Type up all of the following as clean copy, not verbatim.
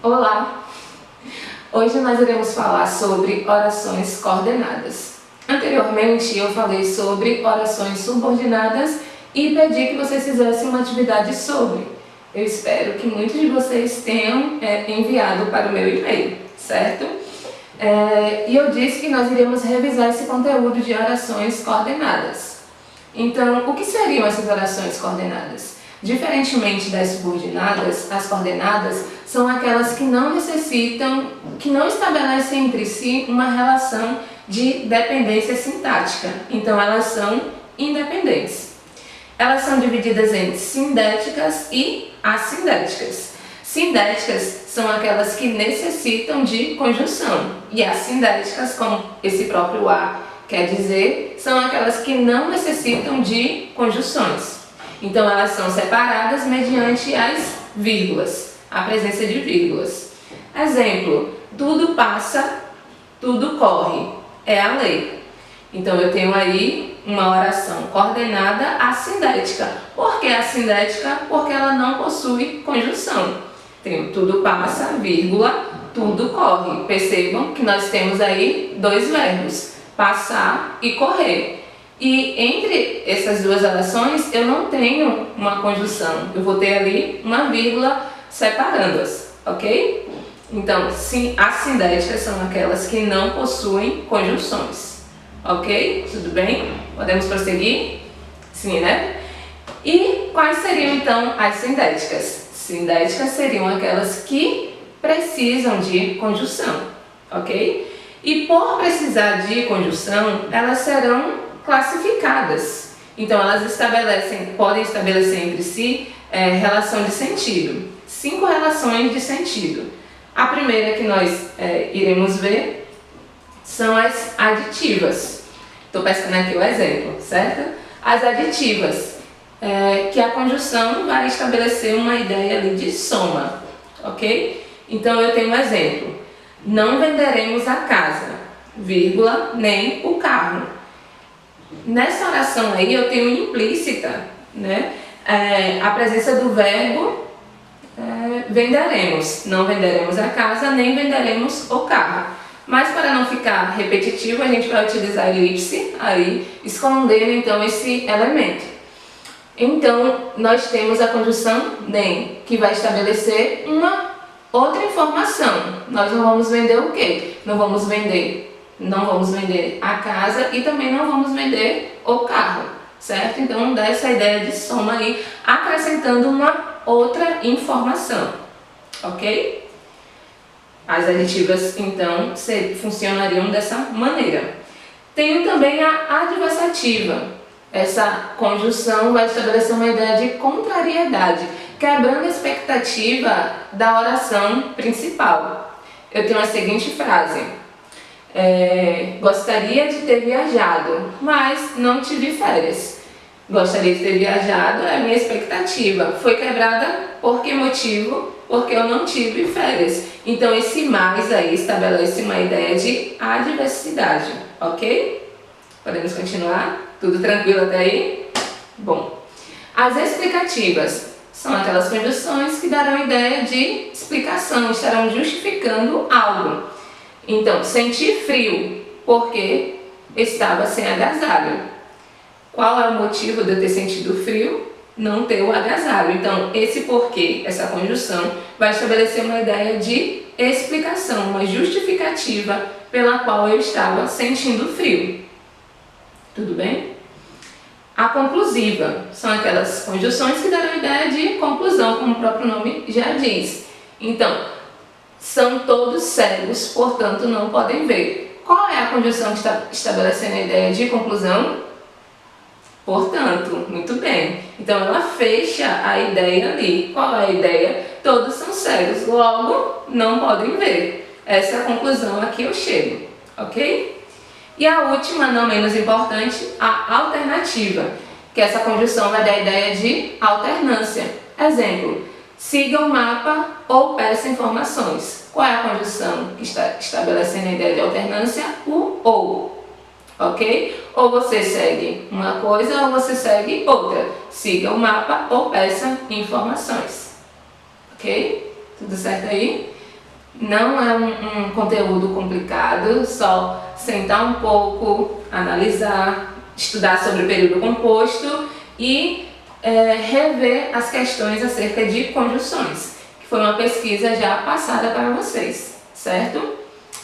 Olá! Hoje nós iremos falar sobre orações coordenadas. Anteriormente eu falei sobre orações subordinadas e pedi que vocês fizessem uma atividade sobre. Eu espero que muitos de vocês tenham enviado para o meu e-mail, certo? E eu disse que nós iríamos revisar esse conteúdo de orações coordenadas. Então, o que seriam essas orações coordenadas? Diferentemente das subordinadas, as coordenadas são aquelas que não necessitam, que não estabelecem entre si uma relação de dependência sintática. Então, elas são independentes. Elas são divididas em sindéticas e assindéticas. Sindéticas são aquelas que necessitam de conjunção e assindéticas, como esse próprio A quer dizer, são aquelas que não necessitam de conjunções. Então, elas são separadas mediante as vírgulas, a presença de vírgulas. Exemplo, tudo passa, tudo corre, é a lei. Então, eu tenho aí uma oração coordenada assindética. Por que assindética? Porque ela não possui conjunção. Tenho tudo passa, vírgula, tudo corre. Percebam que nós temos aí dois verbos, passar e correr. E entre essas duas orações eu não tenho uma conjunção, eu vou ter ali uma vírgula separando-as, ok? Então, sim, assindéticas são aquelas que não possuem conjunções, ok? Tudo bem? Podemos prosseguir? Sim, né? E quais seriam então as sindéticas? Sindéticas seriam aquelas que precisam de conjunção, ok? E por precisar de conjunção, elas serão classificadas. Então, elas podem estabelecer entre si relação de sentido. 5 relações de sentido. A primeira que nós iremos ver são as aditivas. Estou pescando aqui o exemplo, certo? As aditivas, que a conjunção vai estabelecer uma ideia ali de soma, ok? Então, eu tenho um exemplo. Não venderemos a casa, vírgula, nem o carro. Nessa oração aí eu tenho implícita, né, a presença do verbo venderemos. Não venderemos a casa, nem venderemos o carro. Mas para não ficar repetitivo, a gente vai utilizar a elipse aí, escondendo então esse elemento. Então, nós temos a conjunção nem, que vai estabelecer uma outra informação. Nós não vamos vender o quê? Não vamos vender a casa e também não vamos vender o carro, certo? Então, dá essa ideia de soma aí, acrescentando uma outra informação, ok? As aditivas, então, funcionariam dessa maneira. Tenho também a adversativa. Essa conjunção vai estabelecer uma ideia de contrariedade, quebrando a expectativa da oração principal. Eu tenho a seguinte frase: gostaria de ter viajado, mas não tive férias. Gostaria de ter viajado é a minha expectativa. Foi quebrada por que motivo? Porque eu não tive férias. Então, esse mais aí estabelece uma ideia de adversidade, ok? Podemos continuar? Tudo tranquilo até aí? Bom, as explicativas são aquelas conjunções que darão ideia de explicação, estarão justificando algo. Então, senti frio porque estava sem agasalho. Qual é o motivo de eu ter sentido frio? Não ter o agasalho. Então, esse porquê, essa conjunção, vai estabelecer uma ideia de explicação, uma justificativa pela qual eu estava sentindo frio. Tudo bem? A conclusiva são aquelas conjunções que darão ideia de conclusão, como o próprio nome já diz. Então, são todos cegos, portanto não podem ver. Qual é a conjunção que está estabelecendo a ideia de conclusão? Portanto, muito bem. Então ela fecha a ideia ali. Qual é a ideia? Todos são cegos, logo não podem ver. Essa é a conclusão a que eu chego, ok? E a última, não menos importante, a alternativa, que essa conjunção vai dar a ideia de alternância. Exemplo: siga o mapa ou peça informações. Qual é a conjunção que está estabelecendo a ideia de alternância? O ou, ok? Ou você segue uma coisa ou você segue outra. Siga o mapa ou peça informações, ok? Tudo certo aí? Não é um conteúdo complicado, só sentar um pouco, analisar, estudar sobre o período composto e rever as questões acerca de conjunções, que foi uma pesquisa já passada para vocês, certo?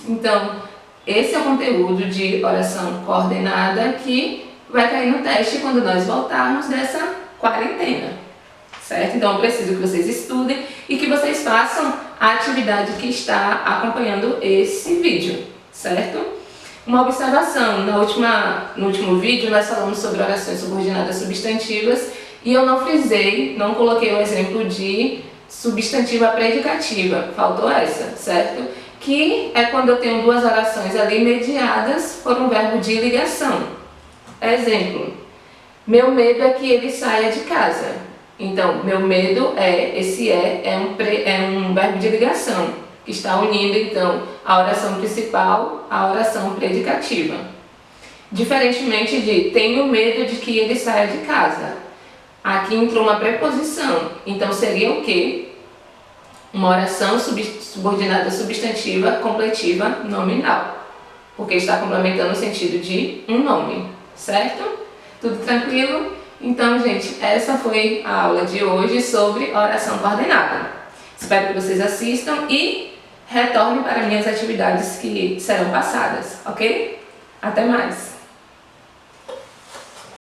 Então, esse é o conteúdo de oração coordenada que vai cair no teste quando nós voltarmos dessa quarentena, certo? Então, eu preciso que vocês estudem e que vocês façam a atividade que está acompanhando esse vídeo, certo? Uma observação, no último vídeo nós falamos sobre orações subordinadas substantivas e eu não frisei, não coloquei o exemplo de substantiva predicativa, faltou essa, certo? Que é quando eu tenho duas orações ali mediadas por um verbo de ligação. Exemplo, meu medo é que ele saia de casa. Então, meu medo é um verbo de ligação, que está unindo então a oração principal à oração predicativa. Diferentemente de tenho medo de que ele saia de casa. Aqui entrou uma preposição, então seria o quê? Uma oração subordinada substantiva completiva nominal, porque está complementando o sentido de um nome, certo? Tudo tranquilo? Então, gente, essa foi a aula de hoje sobre oração coordenada. Espero que vocês assistam e retornem para minhas atividades que serão passadas, ok? Até mais!